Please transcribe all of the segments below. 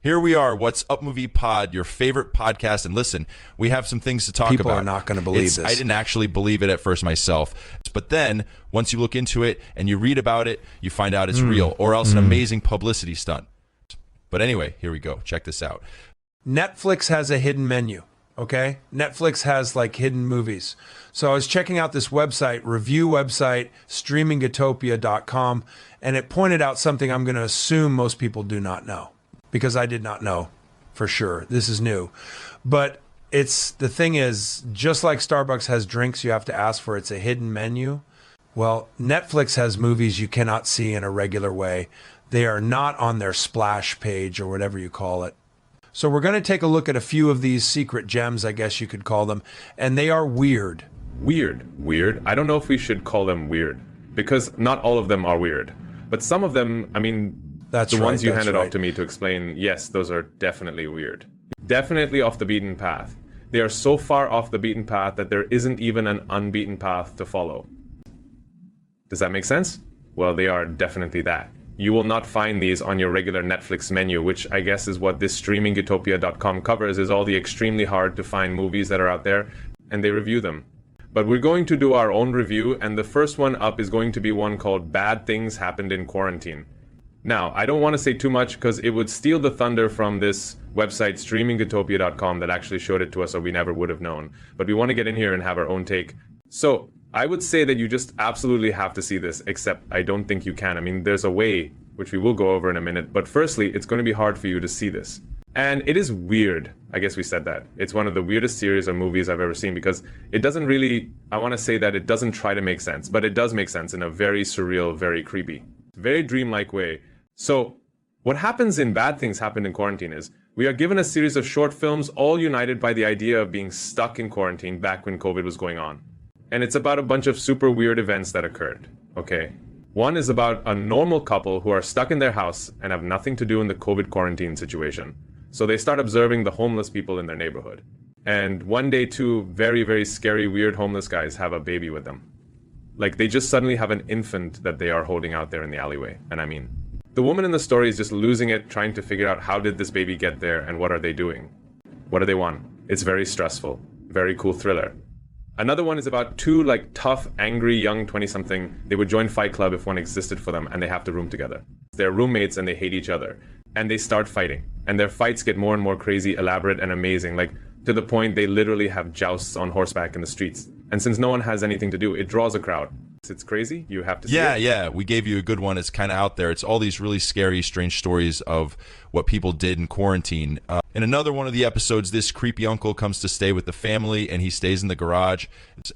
Here we are, What's Up Movie Pod, your favorite podcast. And listen, we have some things to talk about. People are not going to believe this. I didn't actually believe it at first myself. But then, once you look into it and you read about it, you find out it's real, or else an amazing publicity stunt. But anyway, here we go. Check this out. Netflix has a hidden menu, okay? Netflix has like hidden movies. So I was checking out this website, review website, StreamingUtopia.com, and it pointed out something I'm going to assume most people do not know, because I did not know for sure. This is new. But the thing is, just like Starbucks has drinks you have to ask for, it's a hidden menu. Well, Netflix has movies you cannot see in a regular way. They are not on their splash page or whatever you call it. So we're going to take a look at a few of these secret gems, I guess you could call them, and they are weird. Weird? I don't know if we should call them weird, because not all of them are weird. But some of them, I mean, that's the right, ones you that's handed right. off to me to explain, yes, those are definitely weird. Definitely off the beaten path. They are so far off the beaten path that there isn't even an unbeaten path to follow. Does that make sense? Well, they are definitely that. You will not find these on your regular Netflix menu, which I guess is what this StreamingUtopia.com covers, is all the extremely hard to find movies that are out there, and they review them. But we're going to do our own review, and the first one up is going to be one called Bad Things Happened in Quarantine. Now, I don't want to say too much because it would steal the thunder from this website, StreamingUtopia.com, that actually showed it to us, so we never would have known. But we want to get in here and have our own take. So, I would say that you just absolutely have to see this, except I don't think you can. I mean, there's a way, which we will go over in a minute, but firstly, it's going to be hard for you to see this. And it is weird. I guess we said that. It's one of the weirdest series of movies I've ever seen, because it doesn't really, I want to say that it doesn't try to make sense, but it does make sense in a very surreal, very creepy, very dreamlike way. So, what happens in Bad Things Happened in Quarantine is, we are given a series of short films, all united by the idea of being stuck in quarantine back when COVID was going on. And it's about a bunch of super weird events that occurred, okay? One is about a normal couple who are stuck in their house and have nothing to do in the COVID quarantine situation. So they start observing the homeless people in their neighborhood. And one day, two very, very scary, weird homeless guys have a baby with them. Like, they just suddenly have an infant that they are holding out there in the alleyway. And I mean, the woman in the story is just losing it, trying to figure out how did this baby get there and what are they doing? What do they want? It's very stressful, very cool thriller. Another one is about two, like, tough, angry, young 20-something. They would join Fight Club if one existed for them, and they have to room together. They're roommates, and they hate each other. And they start fighting. And their fights get more and more crazy, elaborate, and amazing. Like, to the point they literally have jousts on horseback in the streets. And since no one has anything to do, it draws a crowd. It's crazy. You have to see it. Yeah. We gave you a good one. It's kind of out there. It's all these really scary, strange stories of what people did in quarantine. In another one of the episodes, this creepy uncle comes to stay with the family, and he stays in the garage.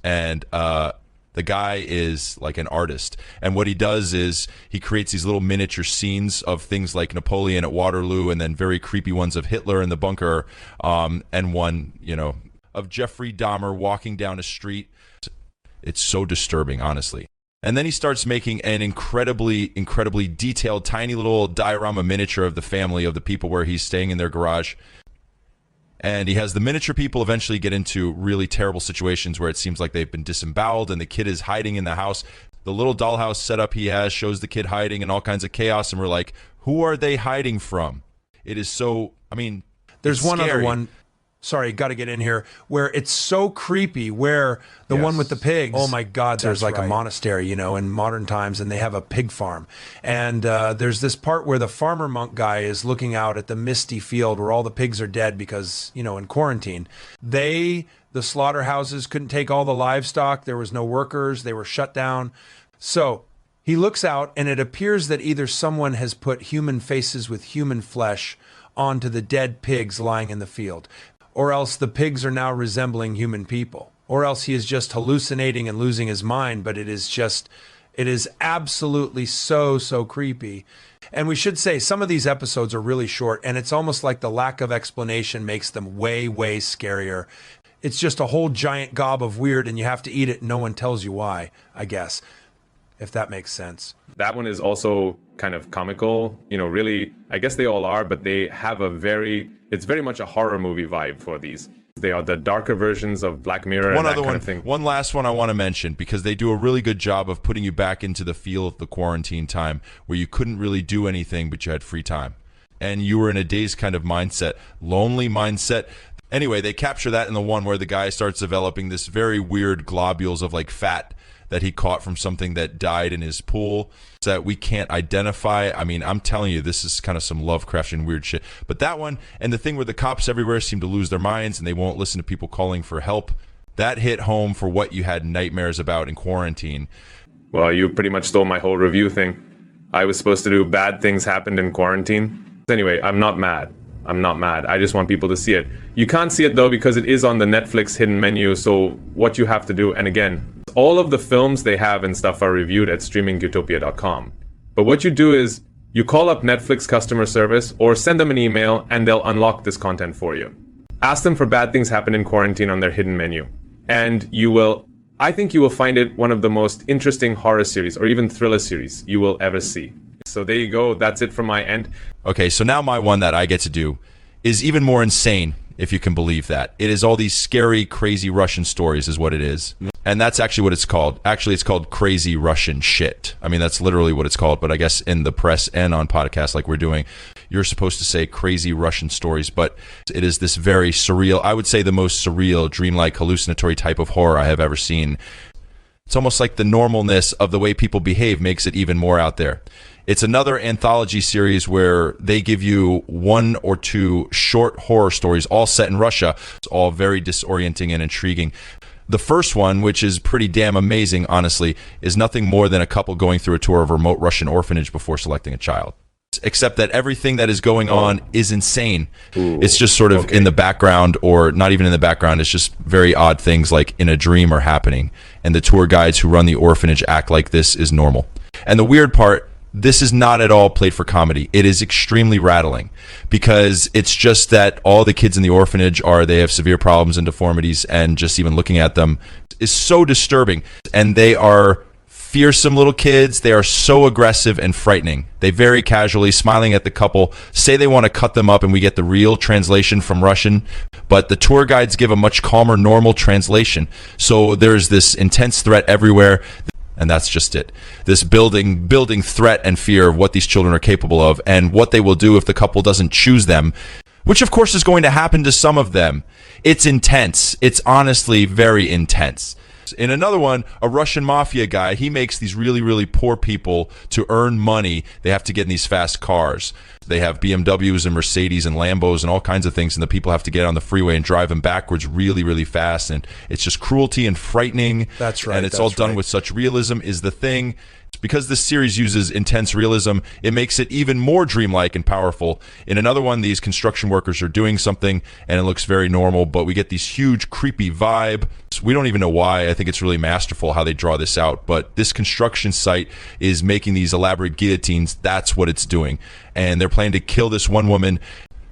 And the guy is like an artist. And what he does is he creates these little miniature scenes of things like Napoleon at Waterloo, and then very creepy ones of Hitler in the bunker, and one, of Jeffrey Dahmer walking down a street. It's so disturbing, honestly. And then he starts making an incredibly, incredibly detailed, tiny little diorama miniature of the family, of the people where he's staying in their garage. And he has the miniature people eventually get into really terrible situations where it seems like they've been disemboweled and the kid is hiding in the house. The little dollhouse setup he has shows the kid hiding and all kinds of chaos. And we're like, who are they hiding from? It is so, there's one scary. other one. Sorry, got to get in here, where it's so creepy, where the one with the pigs. Oh my God, there's like a monastery, in modern times, and they have a pig farm. And there's this part where the farmer monk guy is looking out at the misty field where all the pigs are dead because, in quarantine. The slaughterhouses couldn't take all the livestock. There was no workers. They were shut down. So he looks out, and it appears that either someone has put human faces with human flesh onto the dead pigs lying in the field, or else the pigs are now resembling human people, or else he is just hallucinating and losing his mind. But it is absolutely so creepy. And we should say some of these episodes are really short, and it's almost like the lack of explanation makes them way scarier. It's just a whole giant gob of weird, and you have to eat it and no one tells you why, I guess, if that makes sense. That one is also kind of comical, really, I guess they all are, but they have it's very much a horror movie vibe for these. They are the darker versions of Black Mirror and that kind of thing. One last one I want to mention, because they do a really good job of putting you back into the feel of the quarantine time where you couldn't really do anything, but you had free time. and you were in a dazed kind of mindset, lonely mindset. Anyway, they capture that in the one where the guy starts developing this very weird globules of like fat that he caught from something that died in his pool that we can't identify. I mean, I'm telling you, this is kind of some Lovecraftian weird shit. But that one, and the thing where the cops everywhere seem to lose their minds and they won't listen to people calling for help, that hit home for what you had nightmares about in quarantine. Well, you pretty much stole my whole review thing. I was supposed to do bad things happened in quarantine. Anyway, I'm not mad. I just want people to see it. You can't see it though because it is on the Netflix hidden menu. So what you have to do, and again, all of the films they have and stuff are reviewed at streamingutopia.com. But what you do is you call up Netflix customer service or send them an email and they'll unlock this content for you. Ask them for bad things happen in quarantine on their hidden menu. And I think you will find it one of the most interesting horror series or even thriller series you will ever see. So there you go. That's it from my end. Okay, so now my one that I get to do is even more insane, if you can believe that. It is all these scary, crazy Russian stories is what it is. And that's actually what it's called. Actually, it's called Crazy Russian Shit. I mean, that's literally what it's called. But I guess in the press and on podcasts like we're doing, you're supposed to say crazy Russian stories. But it is this very surreal, I would say the most surreal, dreamlike, hallucinatory type of horror I have ever seen. It's almost like the normalness of the way people behave makes it even more out there. It's another anthology series where they give you 1 or 2 short horror stories, all set in Russia. It's all very disorienting and intriguing. The first one, which is pretty damn amazing, honestly, is nothing more than a couple going through a tour of a remote Russian orphanage before selecting a child. Except that everything that is going on is insane. Ooh, it's just sort of in the background, or not even in the background. It's just very odd things like in a dream are happening. And the tour guides who run the orphanage act like this is normal. And the weird part, this is not at all played for comedy. It is extremely rattling because it's just that all the kids in the orphanage they have severe problems and deformities, and just even looking at them is so disturbing. And they are fearsome little kids. They are so aggressive and frightening. They very casually, smiling at the couple, say they want to cut them up, and we get the real translation from Russian, but the tour guides give a much calmer, normal translation. So there's this intense threat everywhere. And that's just it. This building threat and fear of what these children are capable of and what they will do if the couple doesn't choose them, which of course is going to happen to some of them. It's intense. It's honestly very intense. In another one, a Russian mafia guy, he makes these really, really poor people to earn money. They have to get in these fast cars. They have BMWs and Mercedes and Lambos and all kinds of things, and the people have to get on the freeway and drive them backwards really, really fast. And it's just cruelty and frightening. That's right. And it's all done with such realism is the thing. Because this series uses intense realism, it makes it even more dreamlike and powerful. In another one, these construction workers are doing something, and it looks very normal, but we get these huge, creepy vibe. We don't even know why. I think it's really masterful how they draw this out, but this construction site is making these elaborate guillotines. That's what it's doing. And they're planning to kill this one woman.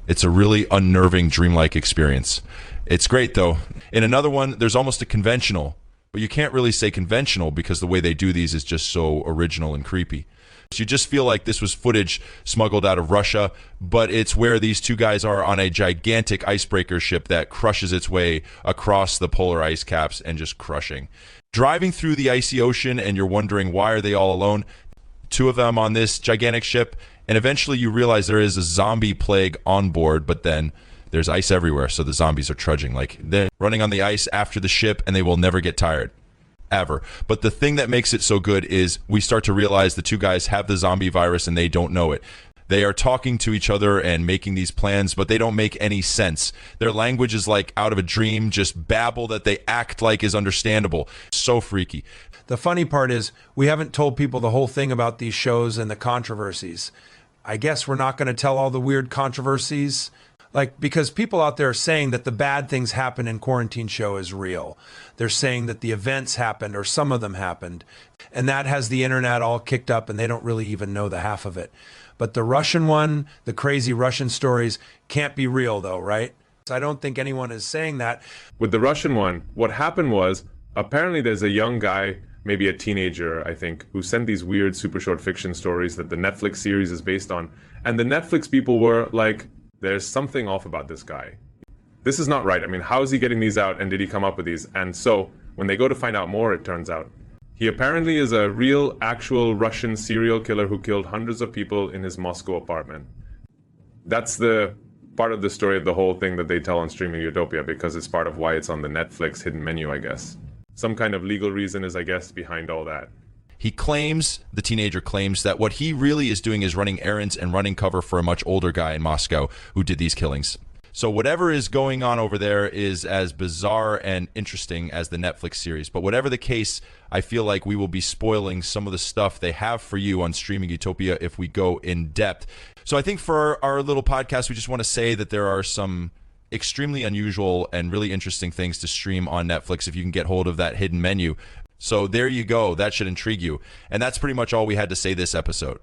It's a really unnerving, dreamlike experience. It's great, though. In another one, there's almost a conventional, but you can't really say conventional because the way they do these is just so original and creepy. You just feel like this was footage smuggled out of Russia, but it's where these two guys are on a gigantic icebreaker ship that crushes its way across the polar ice caps and just crushing. Driving through the icy ocean, and you're wondering why are they all alone? 2 of them on this gigantic ship, and eventually you realize there is a zombie plague on board, but then there's ice everywhere, so the zombies are trudging. Like, they're running on the ice after the ship, and they will never get tired. Ever. But the thing that makes it so good is we start to realize the 2 guys have the zombie virus, and they don't know it. They are talking to each other and making these plans, but they don't make any sense. Their language is like out of a dream, just babble that they act like is understandable. So freaky. The funny part is we haven't told people the whole thing about these shows and the controversies. I guess we're not going to tell all the weird controversies. Because people out there are saying that the bad things happen in Quarantine Show is real. They're saying that the events happened, or some of them happened. And that has the internet all kicked up, and they don't really even know the half of it. But the Russian one, the crazy Russian stories, can't be real though, right? So I don't think anyone is saying that. With the Russian one, what happened was, apparently there's a young guy, maybe a teenager, I think, who sent these weird super short fiction stories that the Netflix series is based on. And the Netflix people were like, there's something off about this guy. This is not right. I mean, how is he getting these out, and did he come up with these? And so, when they go to find out more, it turns out he apparently is a real, actual Russian serial killer who killed hundreds of people in his Moscow apartment. That's the part of the story of the whole thing that they tell on StreamingUtopia, because it's part of why it's on the Netflix hidden menu, I guess. Some kind of legal reason is, I guess, behind all that. The teenager claims that what he really is doing is running errands and running cover for a much older guy in Moscow who did these killings. So whatever is going on over there is as bizarre and interesting as the Netflix series. But whatever the case, I feel like we will be spoiling some of the stuff they have for you on StreamingUtopia if we go in depth. So I think for our little podcast, we just want to say that there are some extremely unusual and really interesting things to stream on Netflix if you can get hold of that hidden menu. So there you go. That should intrigue you. And that's pretty much all we had to say this episode.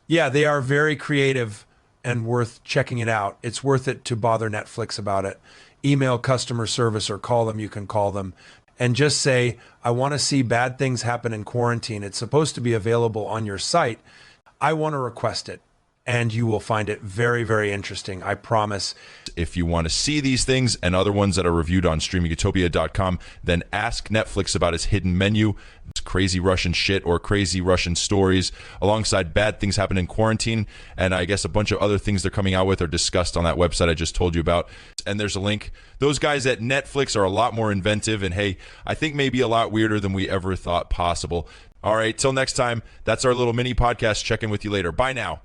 Yeah, they are very creative and worth checking it out. It's worth it to bother Netflix about it. Email customer service or call them. You can call them and just say, I want to see bad things happen in quarantine. It's supposed to be available on your site. I want to request it. And you will find it very, very interesting. I promise. If you want to see these things and other ones that are reviewed on StreamingUtopia.com, then ask Netflix about its hidden menu. It's crazy Russian shit or crazy Russian stories alongside bad things happen in quarantine. And I guess a bunch of other things they're coming out with are discussed on that website I just told you about. And there's a link. Those guys at Netflix are a lot more inventive and, hey, I think maybe a lot weirder than we ever thought possible. All right, till next time, that's our little mini podcast. Check in with you later. Bye now.